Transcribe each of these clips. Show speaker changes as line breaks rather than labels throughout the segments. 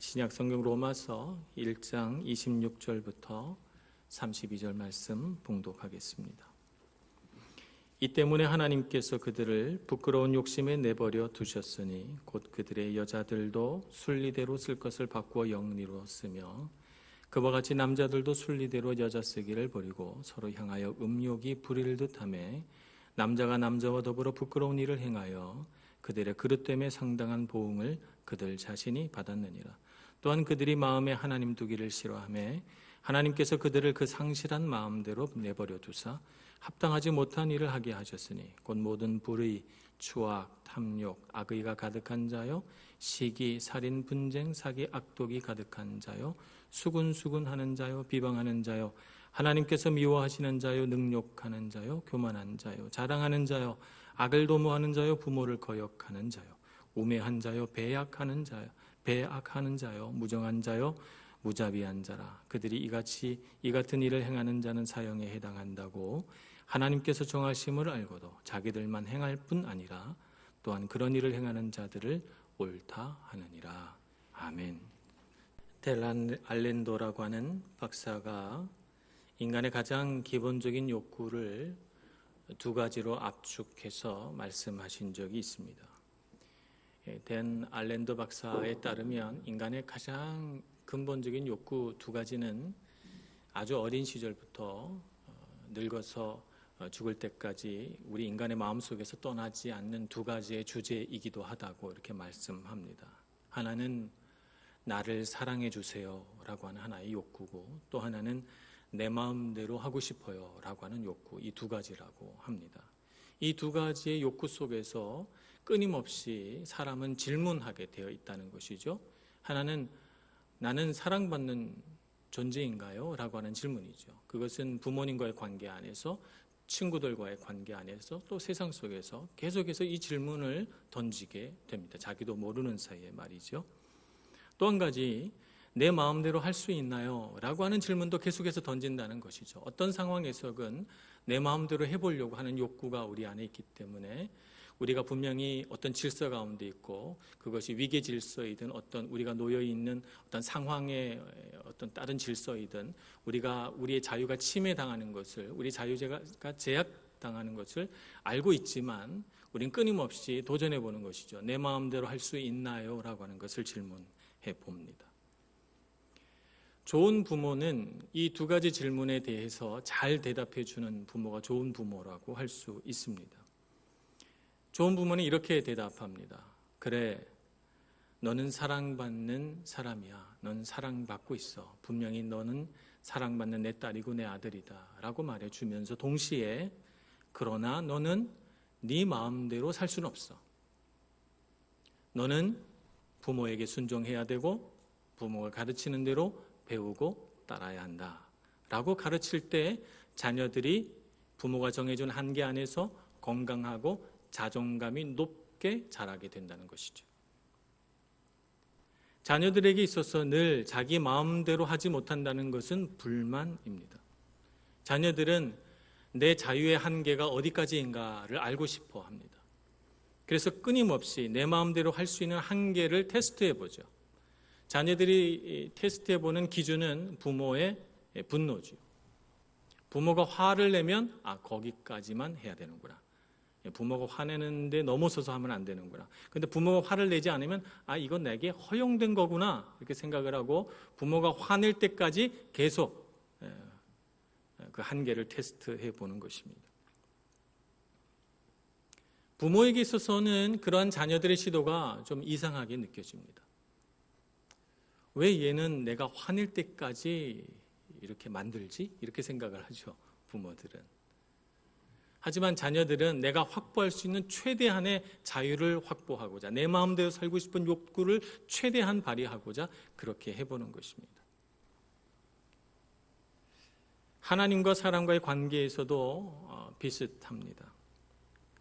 신약성경 로마서 1장 26절부터 32절 말씀 봉독하겠습니다. 이 때문에 하나님께서 그들을 부끄러운 욕심에 내버려 두셨으니 곧 그들의 여자들도 순리대로 쓸 것을 바꾸어 영리로 쓰며 그와 같이 남자들도 순리대로 여자 쓰기를 버리고 서로 향하여 음욕이 부릴 듯하며 남자가 남자와 더불어 부끄러운 일을 행하여 그들의 그릇됨에 상당한 보응을 그들 자신이 받았느니라. 또한 그들이 마음에 하나님 두기를 싫어하며 하나님께서 그들을 그 상실한 마음대로 내버려 두사 합당하지 못한 일을 하게 하셨으니 곧 모든 불의, 추악, 탐욕, 악의가 가득한 자요 시기, 살인, 분쟁, 사기, 악독이 가득한 자요 수군수군하는 자요 비방하는 자요 하나님께서 미워하시는 자요 능욕하는 자요 교만한 자요 자랑하는 자요 악을 도모하는 자요 부모를 거역하는 자요 우매한 자요 배약하는 자요 무정한 자요 무자비한 자라. 그들이 이 같은 일을 행하는 자는 사형에 해당한다고 하나님께서 정하심을 알고도 자기들만 행할 뿐 아니라 또한 그런 일을 행하는 자들을 옳다 하느니라. 아멘. 델 알렌도라고 하는 박사가 인간의 가장 기본적인 욕구를 두 가지로 압축해서 말씀하신 적이 있습니다. 댄 알렌도 박사에 따르면 인간의 가장 근본적인 욕구 두 가지는 아주 어린 시절부터 늙어서 죽을 때까지 우리 인간의 마음속에서 떠나지 않는 두 가지의 주제이기도 하다고 이렇게 말씀합니다. 하나는 나를 사랑해 주세요 라고 하는 하나의 욕구고 또 하나는 내 마음대로 하고 싶어요 라고 하는 욕구, 이 두 가지라고 합니다. 이 두 가지의 욕구 속에서 끊임없이 사람은 질문하게 되어 있다는 것이죠. 하나는 나는 사랑받는 존재인가요? 라고 하는 질문이죠. 그것은 부모님과의 관계 안에서 친구들과의 관계 안에서 또 세상 속에서 계속해서 이 질문을 던지게 됩니다. 자기도 모르는 사이에 말이죠. 또 한 가지 내 마음대로 할 수 있나요? 라고 하는 질문도 계속해서 던진다는 것이죠. 어떤 상황에서건 내 마음대로 해보려고 하는 욕구가 우리 안에 있기 때문에 우리가 분명히 어떤 질서 가운데 있고 그것이 위계 질서이든 어떤 우리가 놓여 있는 어떤 상황의 어떤 다른 질서이든 우리의 자유가 침해당하는 것을 우리 자유가 제약당하는 것을 알고 있지만 우리는 끊임없이 도전해 보는 것이죠. 내 마음대로 할 수 있나요? 라고 하는 것을 질문해 봅니다. 좋은 부모는 이 두 가지 질문에 대해서 잘 대답해 주는 부모가 좋은 부모라고 할 수 있습니다. 좋은 부모는 이렇게 대답합니다. 그래, 너는 사랑받는 사람이야. 넌 사랑받고 있어. 분명히 너는 사랑받는 내 딸이고 내 아들이다 라고 말해주면서 동시에 그러나 너는 네 마음대로 살 수는 없어. 너는 부모에게 순종해야 되고 부모가 가르치는 대로 배우고 따라야 한다 라고 가르칠 때 자녀들이 부모가 정해준 한계 안에서 건강하고 자존감이 높게 자라게 된다는 것이죠. 자녀들에게 있어서 늘 자기 마음대로 하지 못한다는 것은 불만입니다. 자녀들은 내 자유의 한계가 어디까지인가를 알고 싶어 합니다. 그래서 끊임없이 내 마음대로 할 수 있는 한계를 테스트해 보죠. 자녀들이 테스트해 보는 기준은 부모의 분노죠. 부모가 화를 내면 거기까지만 해야 되는구나. 부모가 화내는데 넘어서서 하면 안 되는구나. 그런데 부모가 화를 내지 않으면 이건 내게 허용된 거구나 이렇게 생각을 하고 부모가 화낼 때까지 계속 그 한계를 테스트해 보는 것입니다. 부모에게 있어서는 그러한 자녀들의 시도가 좀 이상하게 느껴집니다. 왜 얘는 내가 화낼 때까지 이렇게 만들지? 이렇게 생각을 하죠, 부모들은. 하지만 자녀들은 내가 확보할 수 있는 최대한의 자유를 확보하고자 내 마음대로 살고 싶은 욕구를 최대한 발휘하고자 그렇게 해보는 것입니다. 하나님과 사람과의 관계에서도 비슷합니다.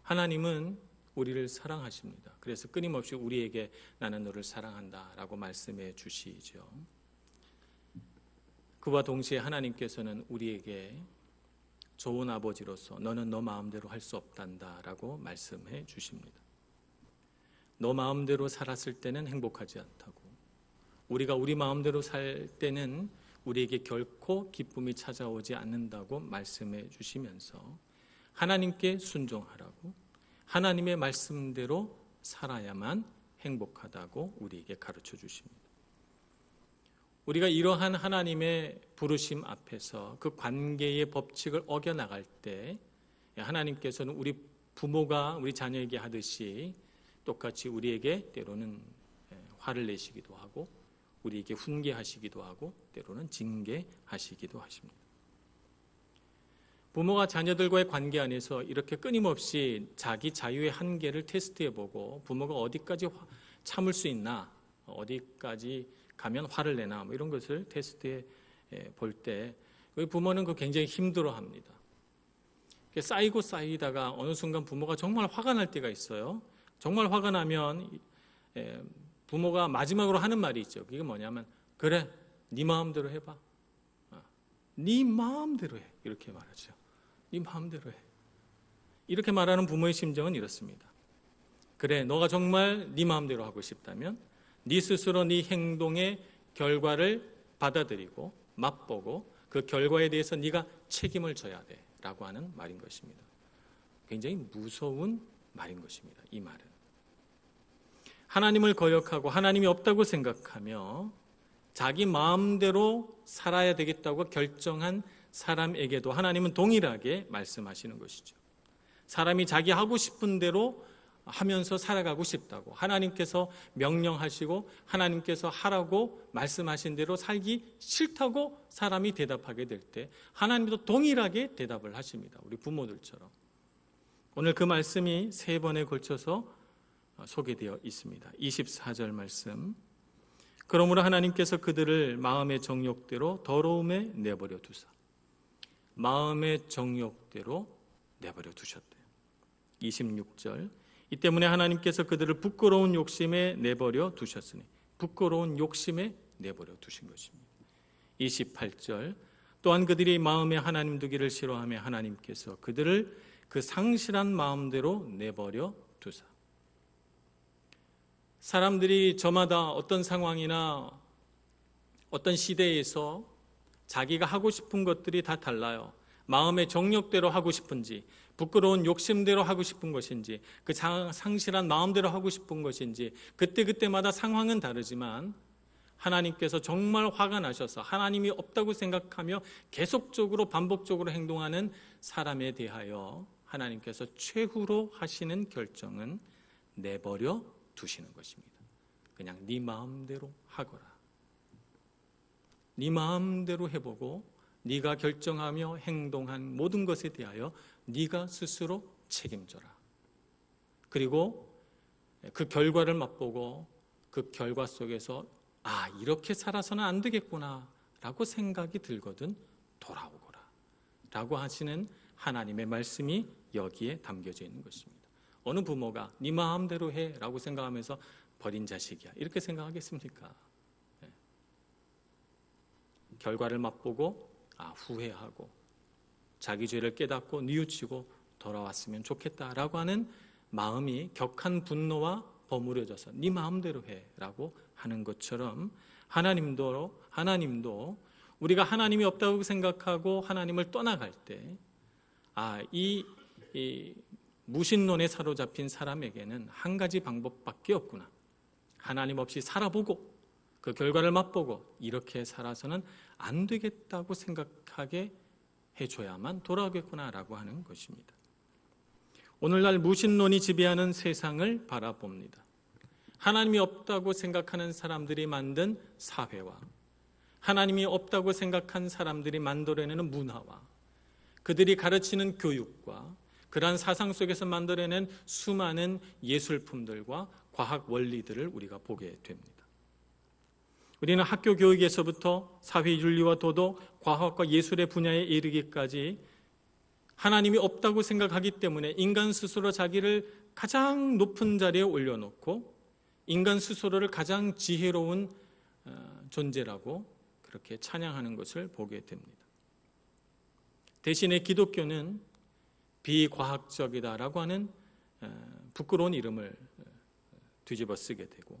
하나님은 우리를 사랑하십니다. 그래서 끊임없이 우리에게 나는 너를 사랑한다 라고 말씀해 주시죠. 그와 동시에 하나님께서는 우리에게 좋은 아버지로서 너는 너 마음대로 할 수 없단다 라고 말씀해 주십니다. 너 마음대로 살았을 때는 행복하지 않다고 우리가 우리 마음대로 살 때는 우리에게 결코 기쁨이 찾아오지 않는다고 말씀해 주시면서 하나님께 순종하라고, 하나님의 말씀대로 살아야만 행복하다고 우리에게 가르쳐 주십니다. 우리가 이러한 하나님의 부르심 앞에서 그 관계의 법칙을 어겨나갈 때 하나님께서는 우리 부모가 우리 자녀에게 하듯이 똑같이 우리에게 때로는 화를 내시기도 하고 우리에게 훈계하시기도 하고 때로는 징계하시기도 하십니다. 부모가 자녀들과의 관계 안에서 이렇게 끊임없이 자기 자유의 한계를 테스트해보고 부모가 어디까지 참을 수 있나, 어디까지 가면 화를 내나 뭐 이런 것을 테스트해 볼 때 부모는 그 굉장히 힘들어합니다. 쌓이고 쌓이다가 어느 순간 부모가 정말 화가 날 때가 있어요. 정말 화가 나면 부모가 마지막으로 하는 말이 있죠. 그게 뭐냐면 그래, 네 마음대로 해봐. 네 마음대로 해. 이렇게 말하죠. 네 마음대로 해. 이렇게 말하는 부모의 심정은 이렇습니다. 그래, 너가 정말 네 마음대로 하고 싶다면 네 스스로 네 행동의 결과를 받아들이고 맛보고 그 결과에 대해서 네가 책임을 져야 돼 라고 하는 말인 것입니다. 굉장히 무서운 말인 것입니다. 이 말은 하나님을 거역하고 하나님이 없다고 생각하며 자기 마음대로 살아야 되겠다고 결정한 사람에게도 하나님은 동일하게 말씀하시는 것이죠. 사람이 자기 하고 싶은 대로 하면서 살아가고 싶다고 하나님께서 명령하시고 하나님께서 하라고 말씀하신 대로 살기 싫다고 사람이 대답하게 될 때 하나님도 동일하게 대답을 하십니다. 우리 부모들처럼. 오늘 그 말씀이 3번에 걸쳐서 소개되어 있습니다. 24절 말씀. 그러므로 하나님께서 그들을 마음의 정욕대로 더러움에 내버려 두사. 마음의 정욕대로 내버려 두셨대요. 26절. 이 때문에 하나님께서 그들을 부끄러운 욕심에 내버려 두셨으니, 부끄러운 욕심에 내버려 두신 것입니다. 28절. 또한 그들이 마음에 하나님 두기를 싫어하며 하나님께서 그들을 그 상실한 마음대로 내버려 두사. 사람들이 저마다 어떤 상황이나 어떤 시대에서 자기가 하고 싶은 것들이 다 달라요. 마음의 정욕대로 하고 싶은지, 부끄러운 욕심대로 하고 싶은 것인지, 그 상실한 마음대로 하고 싶은 것인지, 그때그때마다 상황은 다르지만 하나님께서 정말 화가 나셔서 하나님이 없다고 생각하며 계속적으로 반복적으로 행동하는 사람에 대하여 하나님께서 최후로 하시는 결정은 내버려 두시는 것입니다. 그냥 네 마음대로 하거라. 네 마음대로 해보고 네가 결정하며 행동한 모든 것에 대하여 네가 스스로 책임져라. 그리고 그 결과를 맛보고 그 결과 속에서 이렇게 살아서는 안 되겠구나 라고 생각이 들거든 돌아오거라 라고 하시는 하나님의 말씀이 여기에 담겨져 있는 것입니다. 어느 부모가 네 마음대로 해 라고 생각하면서 버린 자식이야 이렇게 생각하겠습니까? 결과를 맛보고 후회하고 자기 죄를 깨닫고 뉘우치고 돌아왔으면 좋겠다라고 하는 마음이 격한 분노와 버무려져서 네 마음대로 해라고 하는 것처럼 하나님도 우리가 하나님이 없다고 생각하고 하나님을 떠나갈 때 이 무신론에 사로잡힌 사람에게는 한 가지 방법밖에 없구나. 하나님 없이 살아보고 그 결과를 맛보고 이렇게 살아서는 안 되겠다고 생각하게 해줘야만 돌아오겠구나라고 하는 것입니다. 오늘날 무신론이 지배하는 세상을 바라봅니다. 하나님이 없다고 생각하는 사람들이 만든 사회와 하나님이 없다고 생각한 사람들이 만들어내는 문화와 그들이 가르치는 교육과 그러한 사상 속에서 만들어낸 수많은 예술품들과 과학 원리들을 우리가 보게 됩니다. 우리는 학교 교육에서부터 사회 윤리와 도덕, 과학과 예술의 분야에 이르기까지 하나님이 없다고 생각하기 때문에 인간 스스로 자기를 가장 높은 자리에 올려놓고 인간 스스로를 가장 지혜로운 존재라고 그렇게 찬양하는 것을 보게 됩니다. 대신에 기독교는 비과학적이다라고 하는 부끄러운 이름을 뒤집어 쓰게 되고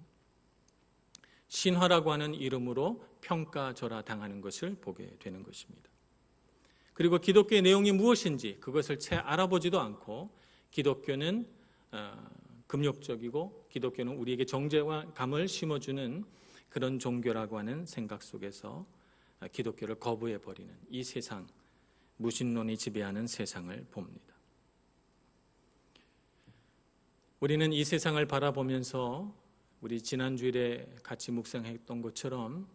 신화라고 하는 이름으로 평가절하 당하는 것을 보게 되는 것입니다. 그리고 기독교의 내용이 무엇인지 그것을 채 알아보지도 않고 기독교는 금욕적이고 기독교는 우리에게 정죄감을 심어주는 그런 종교라고 하는 생각 속에서 기독교를 거부해버리는 이 세상, 무신론이 지배하는 세상을 봅니다. 우리는 이 세상을 바라보면서 우리 지난주일에 같이 묵상했던 것처럼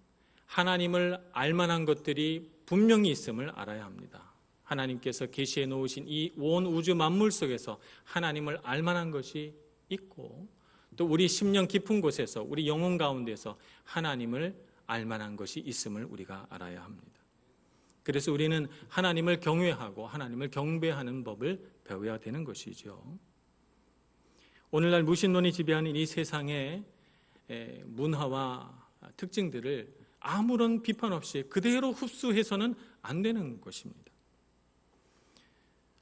하나님을 알만한 것들이 분명히 있음을 알아야 합니다. 하나님께서 계시해 놓으신 이 온 우주 만물 속에서 하나님을 알만한 것이 있고 또 우리 심령 깊은 곳에서 우리 영혼 가운데서 하나님을 알만한 것이 있음을 우리가 알아야 합니다. 그래서 우리는 하나님을 경외하고 하나님을 경배하는 법을 배워야 되는 것이죠. 오늘날 무신론이 지배하는 이 세상의 문화와 특징들을 아무런 비판 없이 그대로 흡수해서는 안 되는 것입니다.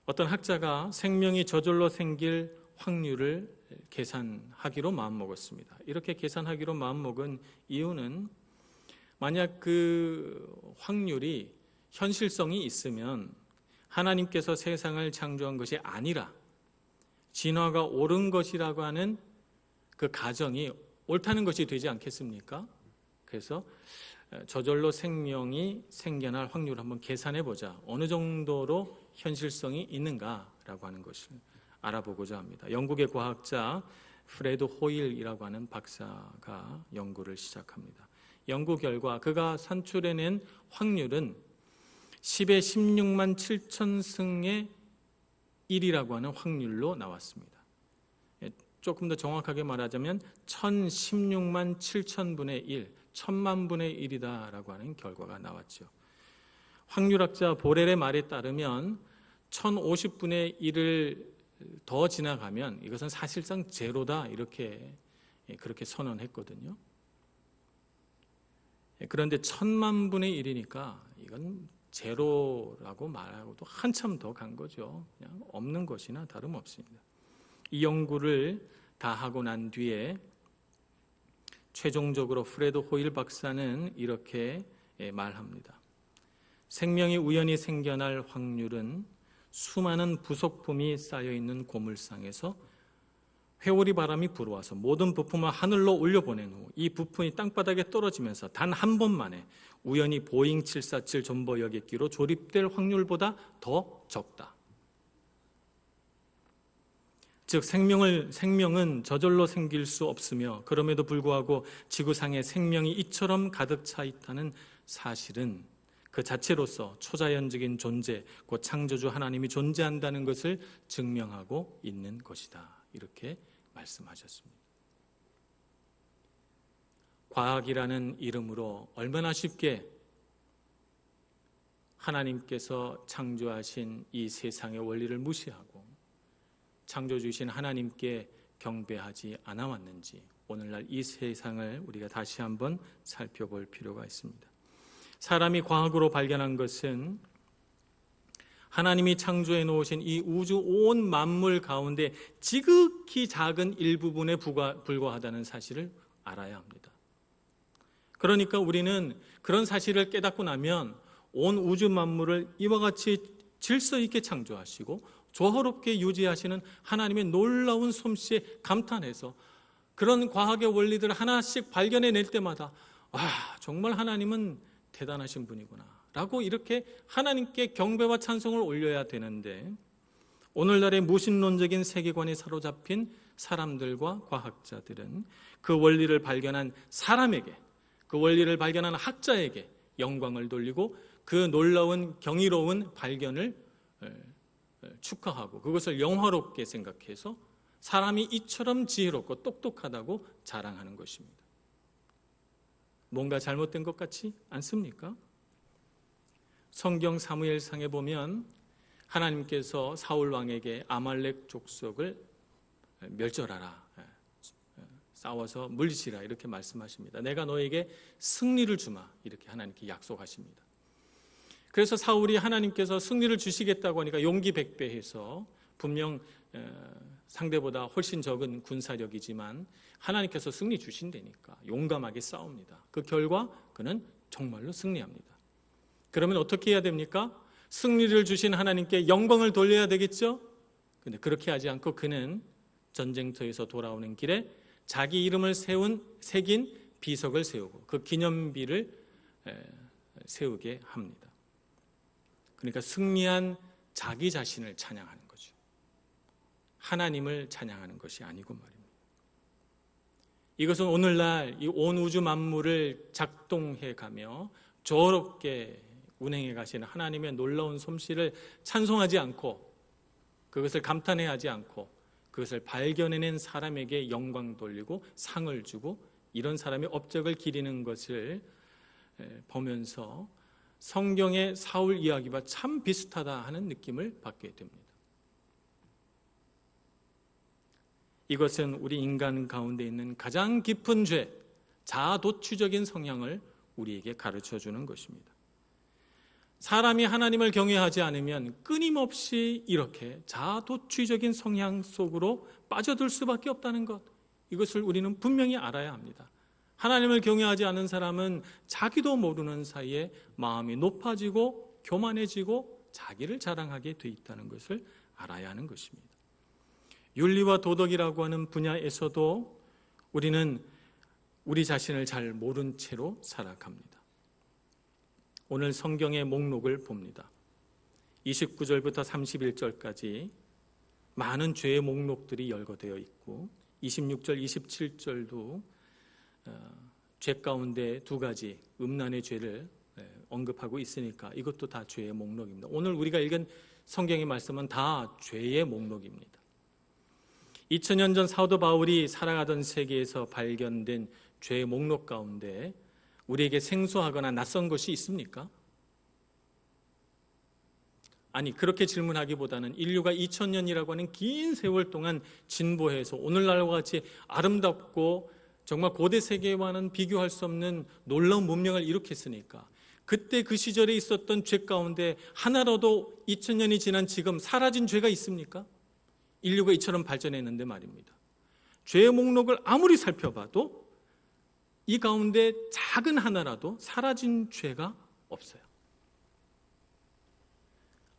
어떤 학자가 생명이 저절로 생길 확률을 계산하기로 마음먹었습니다. 이렇게 계산하기로 마음먹은 이유는 만약 그 확률이 현실성이 있으면 하나님께서 세상을 창조한 것이 아니라 진화가 옳은 것이라고 하는 그 가정이 옳다는 것이 되지 않겠습니까? 그래서 저절로 생명이 생겨날 확률을 한번 계산해 보자. 어느 정도로 현실성이 있는가라고 하는 것을 알아보고자 합니다. 영국의 과학자 프레드 호일이라고 하는 박사가 연구를 시작합니다. 연구 결과 그가 산출해낸 확률은 10의 16만 7천 승의 1이라고 하는 확률로 나왔습니다. 조금 더 정확하게 말하자면 1016만 7천분의 1, 1000만분의 1이다라고 하는 결과가 나왔죠. 확률학자 보렐의 말에 따르면 1050분의 1을 더 지나가면 이것은 사실상 제로다 이렇게 그렇게 선언했거든요. 그런데 1000만분의 1이니까 이건 제로라고 말하고도 한참 더 간 거죠. 그냥 없는 것이나 다름없습니다. 이 연구를 다 하고 난 뒤에 최종적으로 프레드 호일 박사는 이렇게 말합니다. 생명이 우연히 생겨날 확률은 수많은 부속품이 쌓여있는 고물상에서 회오리 바람이 불어와서 모든 부품을 하늘로 올려보낸 후 이 부품이 땅바닥에 떨어지면서 단 한 번만에 우연히 보잉 747 존버 여객기로 조립될 확률보다 더 적다. 즉 생명은 저절로 생길 수 없으며 그럼에도 불구하고 지구상에 생명이 이처럼 가득 차 있다는 사실은 그 자체로서 초자연적인 존재, 곧 창조주 하나님이 존재한다는 것을 증명하고 있는 것이다. 이렇게 말씀하셨습니다. 과학이라는 이름으로 얼마나 쉽게 하나님께서 창조하신 이 세상의 원리를 무시하고 창조주신 하나님께 경배하지 않아 왔는지 오늘날 이 세상을 우리가 다시 한번 살펴볼 필요가 있습니다. 사람이 과학으로 발견한 것은 하나님이 창조해 놓으신 이 우주 온 만물 가운데 지극히 작은 일부분에 불과하다는 사실을 알아야 합니다. 그러니까 우리는 그런 사실을 깨닫고 나면 온 우주 만물을 이와 같이 질서 있게 창조하시고 조화롭게 유지하시는 하나님의 놀라운 솜씨에 감탄해서 그런 과학의 원리들을 하나씩 발견해낼 때마다 정말 하나님은 대단하신 분이구나 라고 이렇게 하나님께 경배와 찬송을 올려야 되는데 오늘날의 무신론적인 세계관에 사로잡힌 사람들과 과학자들은 그 원리를 발견한 사람에게, 그 원리를 발견한 학자에게 영광을 돌리고 그 놀라운 경이로운 발견을 축하하고 그것을 영화롭게 생각해서 사람이 이처럼 지혜롭고 똑똑하다고 자랑하는 것입니다. 뭔가 잘못된 것 같지 않습니까? 성경 사무엘상에 보면 하나님께서 사울 왕에게 아말렉 족속을 멸절하라, 싸워서 물리치라 이렇게 말씀하십니다. 내가 너에게 승리를 주마 이렇게 하나님께 약속하십니다. 그래서 사울이 하나님께서 승리를 주시겠다고 하니까 용기 백배해서 분명 상대보다 훨씬 적은 군사력이지만 하나님께서 승리 주신다니까 용감하게 싸웁니다. 그 결과 그는 정말로 승리합니다. 그러면 어떻게 해야 됩니까? 승리를 주신 하나님께 영광을 돌려야 되겠죠? 근데 그렇게 하지 않고 그는 전쟁터에서 돌아오는 길에 자기 이름을 새긴 비석을 세우고 그 기념비를 세우게 합니다. 그러니까 승리한 자기 자신을 찬양하는 거죠. 하나님을 찬양하는 것이 아니고 말입니다. 이것은 오늘날 이 온 우주 만물을 작동해 가며 조롭게 운행해 가시는 하나님의 놀라운 솜씨를 찬송하지 않고 그것을 감탄해하지 않고 그것을 발견해낸 사람에게 영광 돌리고 상을 주고 이런 사람의 업적을 기리는 것을 보면서 성경의 사울 이야기와 참 비슷하다 하는 느낌을 받게 됩니다. 이것은 우리 인간 가운데 있는 가장 깊은 죄, 자아도취적인 성향을 우리에게 가르쳐 주는 것입니다. 사람이 하나님을 경외하지 않으면 끊임없이 이렇게 자아도취적인 성향 속으로 빠져들 수밖에 없다는 것, 이것을 우리는 분명히 알아야 합니다. 하나님을 경외하지 않은 사람은 자기도 모르는 사이에 마음이 높아지고 교만해지고 자기를 자랑하게 돼 있다는 것을 알아야 하는 것입니다. 윤리와 도덕이라고 하는 분야에서도 우리는 우리 자신을 잘 모른 채로 살아갑니다. 오늘 성경의 목록을 봅니다. 29절부터 31절까지 많은 죄의 목록들이 열거되어 있고 26절, 27절도 죄 가운데 두 가지 음란의 죄를 언급하고 있으니까 이것도 다 죄의 목록입니다. 오늘 우리가 읽은 성경의 말씀은 다 죄의 목록입니다. 2000년 전 사도 바울이 살아가던 세계에서 발견된 죄의 목록 가운데 우리에게 생소하거나 낯선 것이 있습니까? 아니, 그렇게 질문하기보다는 인류가 2000년이라고 하는 긴 세월 동안 진보해서 오늘날과 같이 아름답고 정말 고대 세계와는 비교할 수 없는 놀라운 문명을 일으켰으니까 그때 그 시절에 있었던 죄 가운데 하나라도 2000년이 지난 지금 사라진 죄가 있습니까? 인류가 이처럼 발전했는데 말입니다. 죄의 목록을 아무리 살펴봐도 이 가운데 작은 하나라도 사라진 죄가 없어요.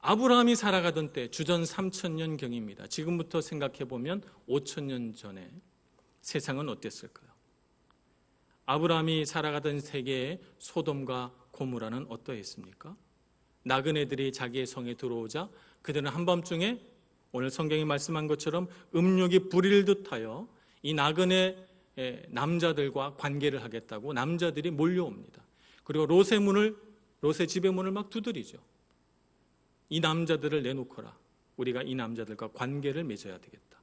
아브라함이 살아가던 때 주전 3000년경입니다. 지금부터 생각해보면 5000년 전에 세상은 어땠을까요? 아브라함이 살아가던 세계의 소돔과 고모라는 어떠했습니까? 나그네들이 자기의 성에 들어오자 그들은 한밤중에 오늘 성경이 말씀한 것처럼 음욕이 부릴 듯하여 이 나그네 남자들과 관계를 하겠다고 남자들이 몰려옵니다. 그리고 롯의 집의 문을 막 두드리죠. 이 남자들을 내놓거라. 우리가 이 남자들과 관계를 맺어야 되겠다.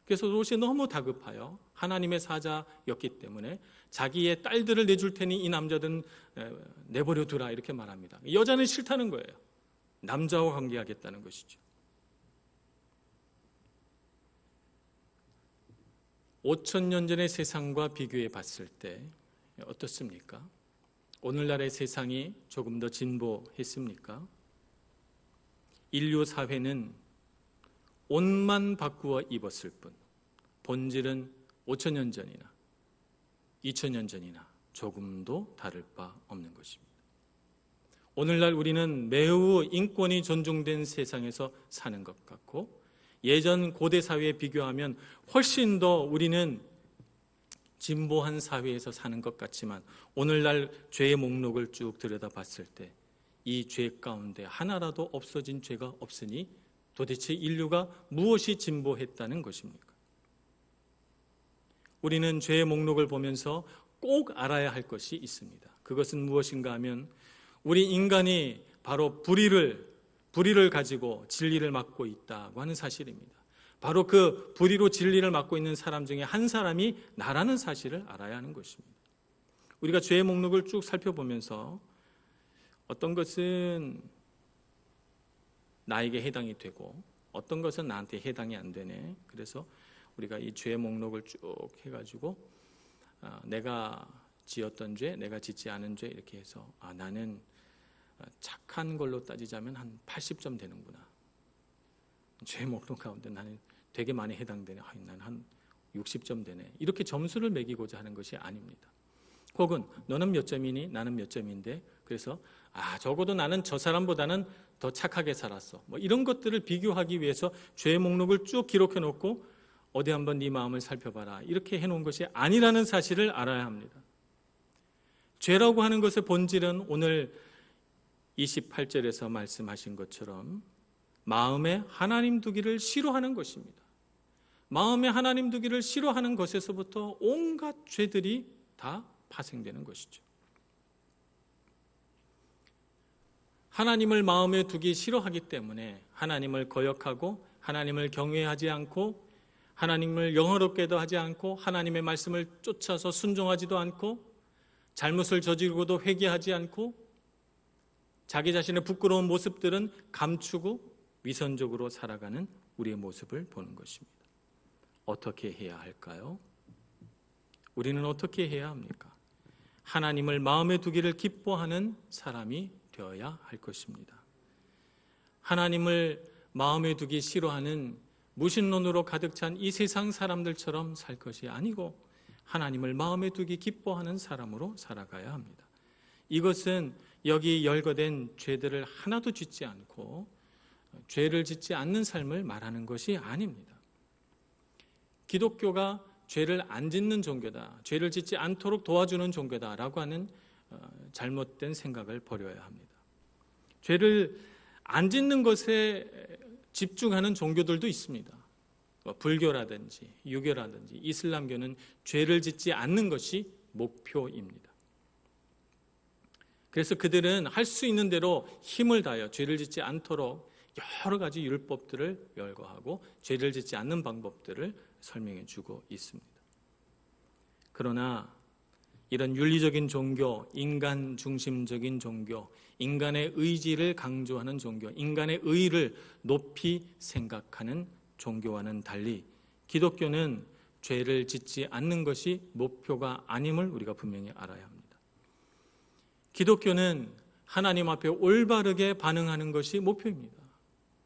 그래서 롯이 너무 다급하여 하나님의 사자였기 때문에 자기의 딸들을 내줄 테니 이 남자들은 내버려 두라 이렇게 말합니다. 여자는 싫다는 거예요. 남자와 관계하겠다는 것이죠. 5000년 전의 세상과 비교해 봤을 때 어떻습니까? 오늘날의 세상이 조금 더 진보했습니까? 인류 사회는 옷만 바꾸어 입었을 뿐 본질은 5000년 전이나 2000년 전이나 조금도 다를 바 없는 것입니다. 오늘날 우리는 매우 인권이 존중된 세상에서 사는 것 같고 예전 고대 사회에 비교하면 훨씬 더 우리는 진보한 사회에서 사는 것 같지만 오늘날 죄의 목록을 쭉 들여다봤을 때 이 죄 가운데 하나라도 없어진 죄가 없으니 도대체 인류가 무엇이 진보했다는 것입니까? 우리는 죄의 목록을 보면서 꼭 알아야 할 것이 있습니다. 그것은 무엇인가 하면 우리 인간이 바로 불의를 가지고 진리를 맡고 있다고 하는 사실입니다. 바로 그 불의로 진리를 맡고 있는 사람 중에 한 사람이 나라는 사실을 알아야 하는 것입니다. 우리가 죄의 목록을 쭉 살펴보면서 어떤 것은 나에게 해당이 되고 어떤 것은 나한테 해당이 안 되네. 그래서 우리가 이 죄의 목록을 쭉 해가지고 내가 지었던 죄, 내가 짓지 않은 죄 이렇게 해서 나는 착한 걸로 따지자면 한 80점 되는구나. 죄 목록 가운데 나는 되게 많이 해당되네. 난 한 60점 되네. 이렇게 점수를 매기고자 하는 것이 아닙니다. 혹은 너는 몇 점이니? 나는 몇 점인데. 그래서 적어도 나는 저 사람보다는 더 착하게 살았어. 뭐 이런 것들을 비교하기 위해서 죄 목록을 쭉 기록해 놓고 어디 한번 네 마음을 살펴봐라. 이렇게 해놓은 것이 아니라는 사실을 알아야 합니다. 죄라고 하는 것의 본질은 오늘 28절에서 말씀하신 것처럼 마음에 하나님 두기를 싫어하는 것입니다. 마음에 하나님 두기를 싫어하는 것에서부터 온갖 죄들이 다 파생되는 것이죠. 하나님을 마음에 두기 싫어하기 때문에 하나님을 거역하고 하나님을 경외하지 않고 하나님을 영화롭게도 하지 않고 하나님의 말씀을 쫓아서 순종하지도 않고 잘못을 저지르고도 회개하지 않고 자기 자신의 부끄러운 모습들은 감추고 위선적으로 살아가는 우리의 모습을 보는 것입니다. 어떻게 해야 할까요? 우리는 어떻게 해야 합니까? 하나님을 마음에 두기를 기뻐하는 사람이 되어야 할 것입니다. 하나님을 마음에 두기 싫어하는 무신론으로 가득 찬 이 세상 사람들처럼 살 것이 아니고 하나님을 마음에 두기 기뻐하는 사람으로 살아가야 합니다. 이것은 여기 열거된 죄들을 하나도 짓지 않고 죄를 짓지 않는 삶을 말하는 것이 아닙니다. 기독교가 죄를 안 짓는 종교다, 죄를 짓지 않도록 도와주는 종교다라고 하는 잘못된 생각을 버려야 합니다. 죄를 안 짓는 것에 집중하는 종교들도 있습니다. 불교라든지 유교라든지 이슬람교는 죄를 짓지 않는 것이 목표입니다. 그래서 그들은 할 수 있는 대로 힘을 다하여 죄를 짓지 않도록 여러 가지 율법들을 열거하고 죄를 짓지 않는 방법들을 설명해 주고 있습니다. 그러나 이런 윤리적인 종교, 인간 중심적인 종교, 인간의 의지를 강조하는 종교, 인간의 의의를 높이 생각하는 종교와는 달리 기독교는 죄를 짓지 않는 것이 목표가 아님을 우리가 분명히 알아야 합니다. 기독교는 하나님 앞에 올바르게 반응하는 것이 목표입니다.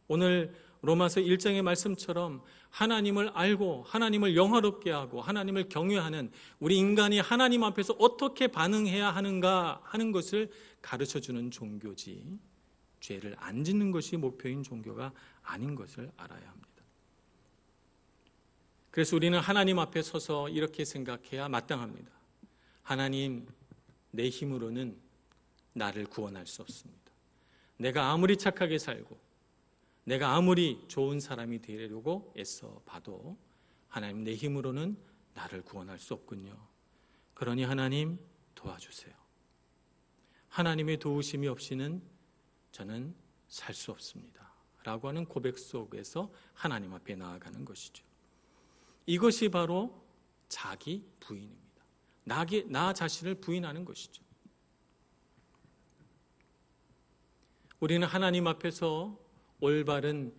오늘 로마서 1장의 말씀처럼 하나님을 알고 하나님을 영화롭게 하고 하나님을 경외하는 우리 인간이 하나님 앞에서 어떻게 반응해야 하는가 하는 것을 가르쳐주는 종교지 죄를 안 짓는 것이 목표인 종교가 아닌 것을 알아야 합니다. 그래서 우리는 하나님 앞에 서서 이렇게 생각해야 마땅합니다. 하나님, 내 힘으로는 나를 구원할 수 없습니다. 내가 아무리 착하게 살고 내가 아무리 좋은 사람이 되려고 애써 봐도 하나님, 내 힘으로는 나를 구원할 수 없군요. 그러니 하나님 도와주세요. 하나님의 도우심이 없이는 저는 살 수 없습니다. 라고 하는 고백 속에서 하나님 앞에 나아가는 것이죠. 이것이 바로 자기 부인입니다. 나 자신을 부인하는 것이죠. 우리는 하나님 앞에서 올바른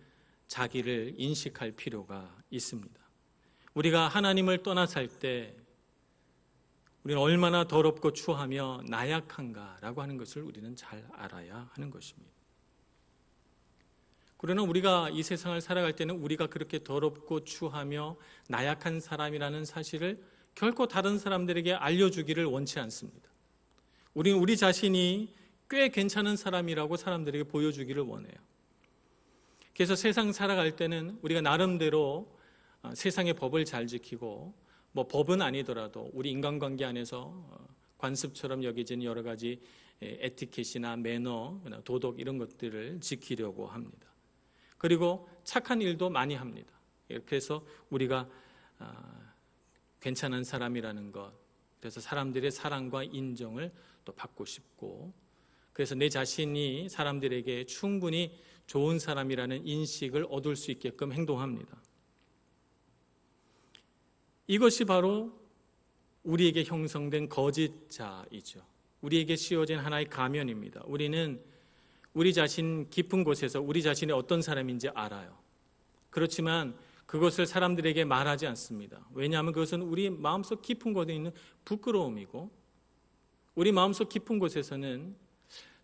자기를 인식할 필요가 있습니다. 우리가 하나님을 떠나 살 때 우리는 얼마나 더럽고 추하며 나약한가라고 하는 것을 우리는 잘 알아야 하는 것입니다. 그러나 우리가 이 세상을 살아갈 때는 우리가 그렇게 더럽고 추하며 나약한 사람이라는 사실을 결코 다른 사람들에게 알려주기를 원치 않습니다. 우리는 우리 자신이 꽤 괜찮은 사람이라고 사람들에게 보여주기를 원해요. 그래서 세상 살아갈 때는 우리가 나름대로 세상의 법을 잘 지키고 법은 아니더라도 우리 인간관계 안에서 관습처럼 여겨지는 여러 가지 에티켓이나 매너, 도덕 이런 것들을 지키려고 합니다. 그리고 착한 일도 많이 합니다. 그래서 우리가 괜찮은 사람이라는 것, 그래서 사람들의 사랑과 인정을 또 받고 싶고, 그래서 내 자신이 사람들에게 충분히 좋은 사람이라는 인식을 얻을 수 있게끔 행동합니다. 이것이 바로 우리에게 형성된 거짓자이죠. 우리에게 씌워진 하나의 가면입니다. 우리는 우리 자신 깊은 곳에서 우리 자신이 어떤 사람인지 알아요. 그렇지만 그것을 사람들에게 말하지 않습니다. 왜냐하면 그것은 우리 마음속 깊은 곳에 있는 부끄러움이고, 우리 마음속 깊은 곳에서는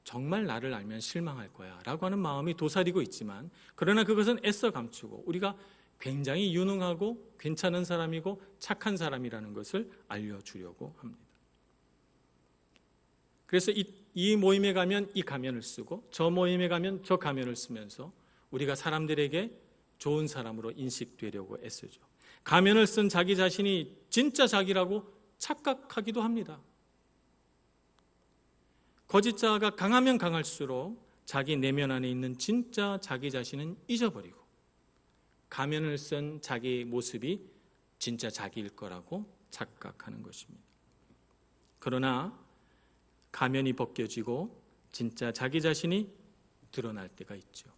정말 나를 알면 실망할 거야 라고 하는 마음이 도사리고 있지만, 그러나 그것은 애써 감추고 우리가 굉장히 유능하고 괜찮은 사람이고 착한 사람이라는 것을 알려주려고 합니다. 그래서 이 모임에 가면 이 가면을 쓰고 저 모임에 가면 저 가면을 쓰면서 우리가 사람들에게 좋은 사람으로 인식되려고 애쓰죠. 가면을 쓴 자기 자신이 진짜 자기라고 착각하기도 합니다. 거짓자가 강하면 강할수록 자기 내면 안에 있는 진짜 자기 자신은 잊어버리고 가면을 쓴 자기 모습이 진짜 자기일 거라고 착각하는 것입니다. 그러나 가면이 벗겨지고 진짜 자기 자신이 드러날 때가 있죠.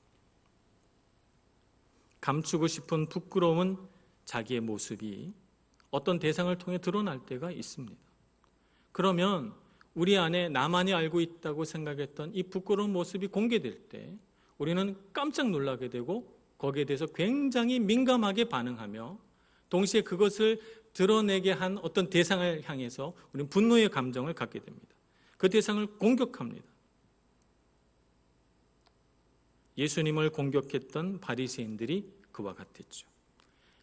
감추고 싶은 부끄러움은 자기의 모습이 어떤 대상을 통해 드러날 때가 있습니다. 그러면 우리 안에 나만이 알고 있다고 생각했던 이 부끄러운 모습이 공개될 때 우리는 깜짝 놀라게 되고 거기에 대해서 굉장히 민감하게 반응하며 동시에 그것을 드러내게 한 어떤 대상을 향해서 우리는 분노의 감정을 갖게 됩니다. 그 대상을 공격합니다. 예수님을 공격했던 바리새인들이 그와 같았죠.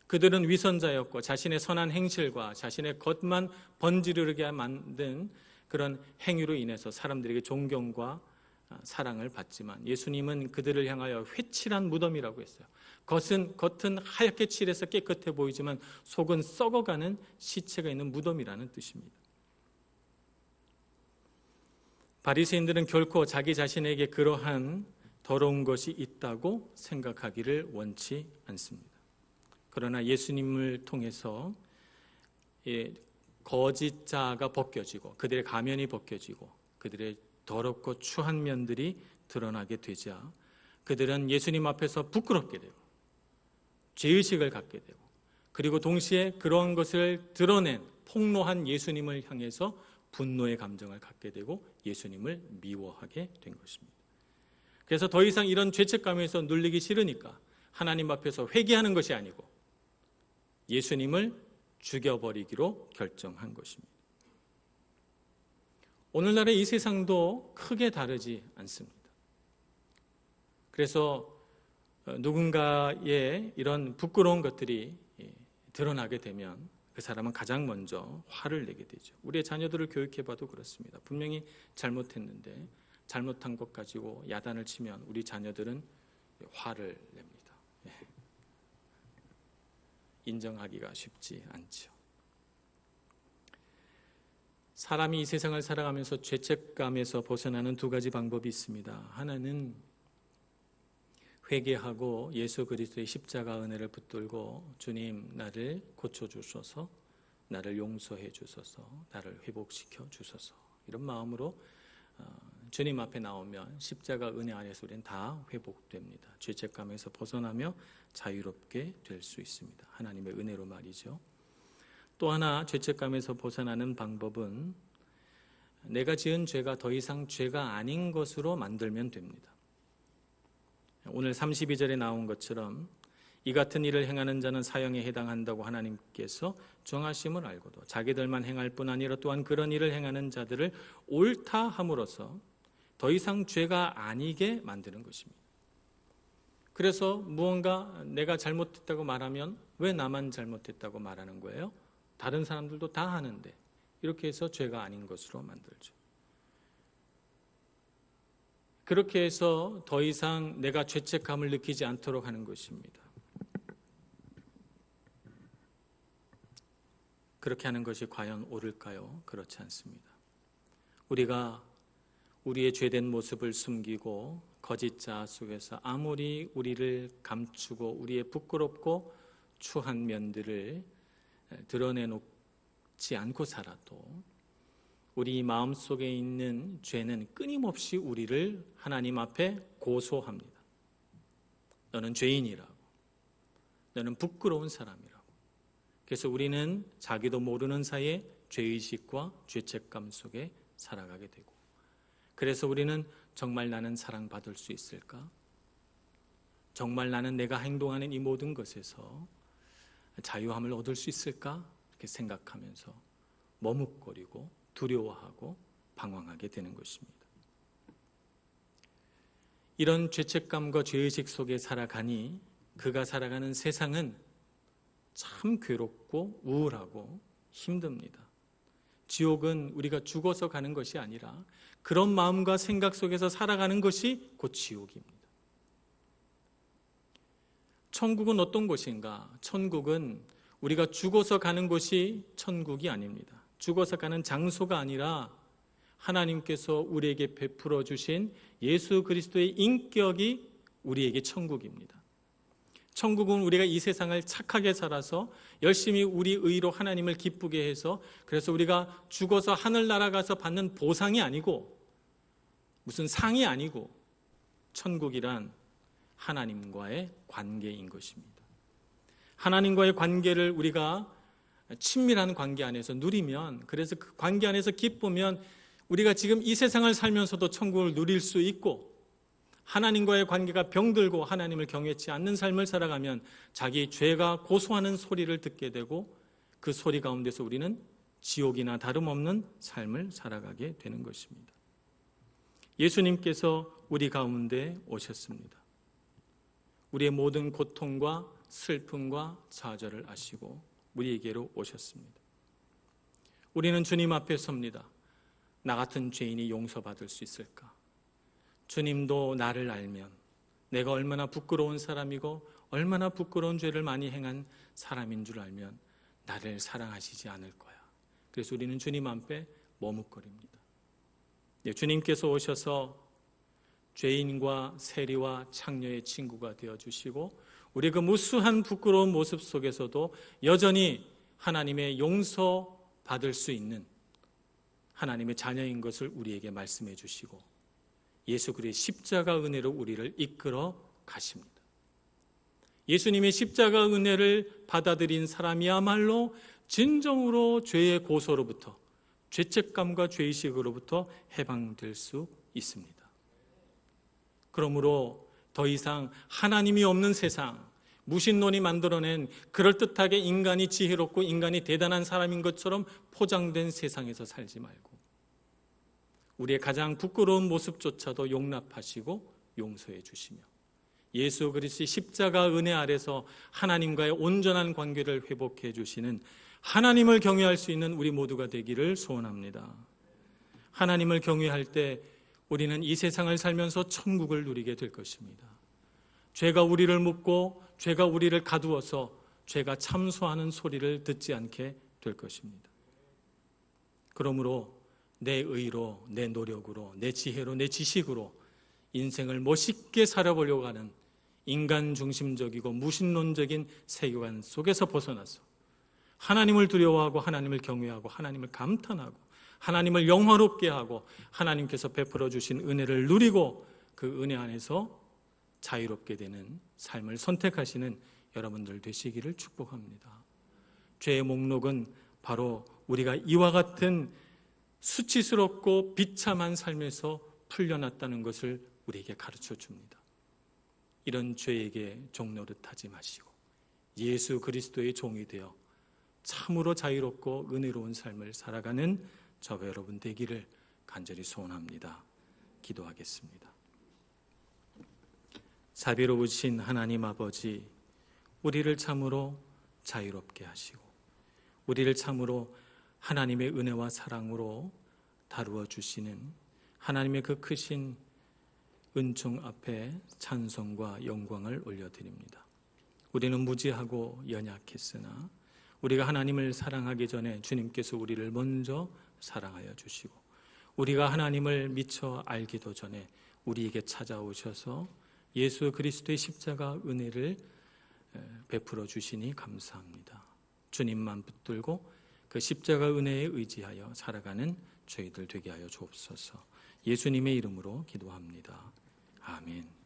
그들은 위선자였고 자신의 선한 행실과 자신의 겉만 번지르르게 만든 그런 행위로 인해서 사람들에게 존경과 사랑을 받지만 예수님은 그들을 향하여 회칠한 무덤이라고 했어요. 겉은 하얗게 칠해서 깨끗해 보이지만 속은 썩어가는 시체가 있는 무덤이라는 뜻입니다. 바리새인들은 결코 자기 자신에게 그러한 더러운 것이 있다고 생각하기를 원치 않습니다. 그러나 예수님을 통해서 거짓자가 벗겨지고 그들의 가면이 벗겨지고 그들의 더럽고 추한 면들이 드러나게 되자 그들은 예수님 앞에서 부끄럽게 되고 죄의식을 갖게 되고 그리고 동시에 그러한 것을 드러낸 폭로한 예수님을 향해서 분노의 감정을 갖게 되고 예수님을 미워하게 된 것입니다. 그래서 더 이상 이런 죄책감에서 눌리기 싫으니까 하나님 앞에서 회개하는 것이 아니고 예수님을 죽여버리기로 결정한 것입니다. 오늘날의 이 세상도 크게 다르지 않습니다. 그래서 누군가의 이런 부끄러운 것들이 드러나게 되면 그 사람은 가장 먼저 화를 내게 되죠. 우리의 자녀들을 교육해봐도 그렇습니다. 분명히 잘못했는데 잘못한 것 가지고 야단을 치면 우리 자녀들은 화를 냅니다. 인정하기가 쉽지 않죠. 사람이 이 세상을 살아가면서 죄책감에서 벗어나는 두 가지 방법이 있습니다. 하나는 회개하고 예수 그리스도의 십자가 은혜를 붙들고 주님 나를 고쳐주소서, 나를 용서해 주소서, 나를 회복시켜 주소서 이런 마음으로 주님 앞에 나오면 십자가 은혜 안에서 우리는 다 회복됩니다. 죄책감에서 벗어나며 자유롭게 될 수 있습니다. 하나님의 은혜로 말이죠. 또 하나 죄책감에서 벗어나는 방법은 내가 지은 죄가 더 이상 죄가 아닌 것으로 만들면 됩니다. 오늘 32절에 나온 것처럼 이 같은 일을 행하는 자는 사형에 해당한다고 하나님께서 정하심을 알고도 자기들만 행할 뿐 아니라 또한 그런 일을 행하는 자들을 옳다 함으로써 더 이상 죄가 아니게 만드는 것입니다. 그래서 무언가 내가 잘못했다고 말하면 왜 나만 잘못했다고 말하는 거예요? 다른 사람들도 다 하는데 이렇게 해서 죄가 아닌 것으로 만들죠. 그렇게 해서 더 이상 내가 죄책감을 느끼지 않도록 하는 것입니다. 그렇게 하는 것이 과연 옳을까요? 그렇지 않습니다. 우리가 우리의 죄된 모습을 숨기고 거짓자 속에서 아무리 우리를 감추고 우리의 부끄럽고 추한 면들을 드러내놓지 않고 살아도 우리 마음속에 있는 죄는 끊임없이 우리를 하나님 앞에 고소합니다. 너는 죄인이라고. 너는 부끄러운 사람이라고. 그래서 우리는 자기도 모르는 사이에 죄의식과 죄책감 속에 살아가게 되고 그래서 우리는 정말 나는 사랑받을 수 있을까? 정말 나는 내가 행동하는 이 모든 것에서 자유함을 얻을 수 있을까? 이렇게 생각하면서 머뭇거리고 두려워하고 방황하게 되는 것입니다. 이런 죄책감과 죄의식 속에 살아가니 그가 살아가는 세상은 참 괴롭고 우울하고 힘듭니다. 지옥은 우리가 죽어서 가는 것이 아니라 그런 마음과 생각 속에서 살아가는 것이 곧 지옥입니다. 천국은 어떤 곳인가? 천국은 우리가 죽어서 가는 곳이 천국이 아닙니다. 죽어서 가는 장소가 아니라 하나님께서 우리에게 베풀어 주신 예수 그리스도의 인격이 우리에게 천국입니다. 천국은 우리가 이 세상을 착하게 살아서 열심히 우리 의로 하나님을 기쁘게 해서 그래서 우리가 죽어서 하늘 날아가서 받는 보상이 아니고 무슨 상이 아니고 천국이란 하나님과의 관계인 것입니다. 하나님과의 관계를 우리가 친밀한 관계 안에서 누리면, 그래서 그 관계 안에서 기쁘면 우리가 지금 이 세상을 살면서도 천국을 누릴 수 있고, 하나님과의 관계가 병들고 하나님을 경외치 않는 삶을 살아가면 자기 죄가 고소하는 소리를 듣게 되고 그 소리 가운데서 우리는 지옥이나 다름없는 삶을 살아가게 되는 것입니다. 예수님께서 우리 가운데 오셨습니다. 우리의 모든 고통과 슬픔과 좌절을 아시고 우리에게로 오셨습니다. 우리는 주님 앞에 섭니다. 나 같은 죄인이 용서받을 수 있을까? 주님도 나를 알면 내가 얼마나 부끄러운 사람이고 얼마나 부끄러운 죄를 많이 행한 사람인 줄 알면 나를 사랑하시지 않을 거야. 그래서 우리는 주님 앞에 머뭇거립니다. 주님께서 오셔서 죄인과 세리와 창녀의 친구가 되어주시고 우리 그 무수한 부끄러운 모습 속에서도 여전히 하나님의 용서받을 수 있는 하나님의 자녀인 것을 우리에게 말씀해 주시고 예수 그리스도의 십자가 은혜로 우리를 이끌어 가십니다. 예수님의 십자가 은혜를 받아들인 사람이야말로 진정으로 죄의 고소로부터, 죄책감과 죄의식으로부터 해방될 수 있습니다. 그러므로 더 이상 하나님이 없는 세상, 무신론이 만들어낸 그럴듯하게 인간이 지혜롭고 인간이 대단한 사람인 것처럼 포장된 세상에서 살지 말고 우리의 가장 부끄러운 모습조차도 용납하시고 용서해 주시며 예수 그리스도의 십자가 은혜 아래서 하나님과의 온전한 관계를 회복해 주시는 하나님을 경외할 수 있는 우리 모두가 되기를 소원합니다. 하나님을 경외할 때 우리는 이 세상을 살면서 천국을 누리게 될 것입니다. 죄가 우리를 묶고 죄가 우리를 가두어서 죄가 참소하는 소리를 듣지 않게 될 것입니다. 그러므로 내 의로, 내 노력으로, 내 지혜로, 내 지식으로 인생을 멋있게 살아보려고 하는 인간 중심적이고 무신론적인 세계관 속에서 벗어나서 하나님을 두려워하고 하나님을 경외하고 하나님을 감탄하고 하나님을 영화롭게 하고 하나님께서 베풀어 주신 은혜를 누리고 그 은혜 안에서 자유롭게 되는 삶을 선택하시는 여러분들 되시기를 축복합니다. 죄의 목록은 바로 우리가 이와 같은 수치스럽고 비참한 삶에서 풀려났다는 것을 우리에게 가르쳐 줍니다. 이런 죄에게 종노릇하지 마시고 예수 그리스도의 종이 되어 참으로 자유롭고 은혜로운 삶을 살아가는 저와 여러분 되기를 간절히 소원합니다. 기도하겠습니다. 자비로우신 하나님 아버지, 우리를 참으로 자유롭게 하시고 우리를 참으로 하나님의 은혜와 사랑으로 다루어 주시는 하나님의 그 크신 은총 앞에 찬송과 영광을 올려드립니다. 우리는 무지하고 연약했으나 우리가 하나님을 사랑하기 전에 주님께서 우리를 먼저 사랑하여 주시고 우리가 하나님을 미처 알기도 전에 우리에게 찾아오셔서 예수 그리스도의 십자가 은혜를 베풀어 주시니 감사합니다. 주님만 붙들고 그 십자가 은혜에 의지하여 살아가는 저희들 되게 하여 주옵소서. 예수님의 이름으로 기도합니다. 아멘.